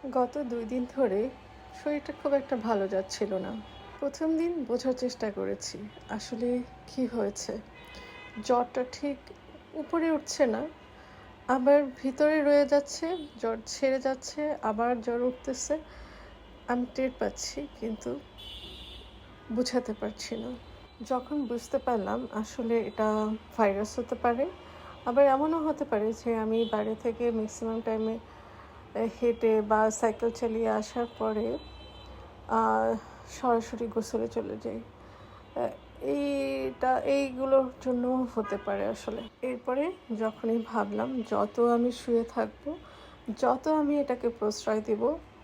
গত ২ দিন ধরে শরীরটা খুব একটা ভালো যাচ্ছিল না। ১ম দিন বোঝার চেষ্টা করেছি আসলে কি হয়েছে। জ্বরটা ঠিক উপরে উঠছে না, আবার ভিতরে রয়ে যাচ্ছে, জ্বর ছেড়ে যাচ্ছে, আবার জ্বর উঠতেছে। আমি টের পাচ্ছি কিন্তু বুঝাতে পারছি না। যখন বুঝতে পারলাম আসলে এটা ভাইরাস হতে পারে, আবার এমনও হতে পারে যে আমি বাইরে থেকে ম্যাক্সিমাম টাইমে হেঁটে বা সাইকেল চালিয়ে আসার পরে সরাসরি গোসলে চলে যাই। আ এইগুলোর জন্য হতে পারে আসলে। এরপরে যখনই ভাবলাম যত আমি শুয়ে থাকবো, যত আমি এটাকে প্রশ্রয় দিব,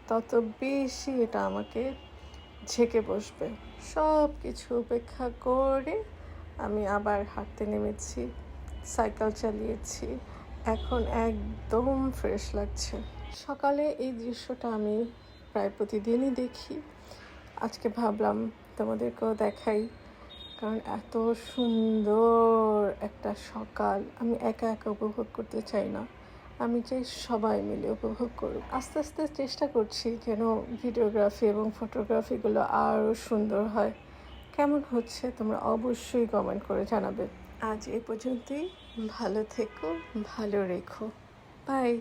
তত বেশি এটা আমাকে ঝেঁকে বসবে। সবকিছু উপেক্ষা করে আমি আবার হাঁটতে নেমেছি, সাইকেল চালিয়েছি। এখন একদম ফ্রেশ লাগছে। সকালে এই দৃশ্যটা আমি প্রায় প্রতিদিনই দেখি। আজকে ভাবলাম তোমাদেরকেও দেখাই, কারণ এত সুন্দর একটা সকাল আমি একা একা উপভোগ করতে চাই না। আমি চাই সবাই মিলে উপভোগ করুক। আস্তে আস্তে চেষ্টা করছি যেন ভিডিওগ্রাফি এবং ফটোগ্রাফিগুলো আরও সুন্দর হয়। কেমন হচ্ছে তোমরা অবশ্যই কমেন্ট করে জানাবে। আজ এ পর্যন্তই। ভালো থেকো, ভালো রেখো। বাই।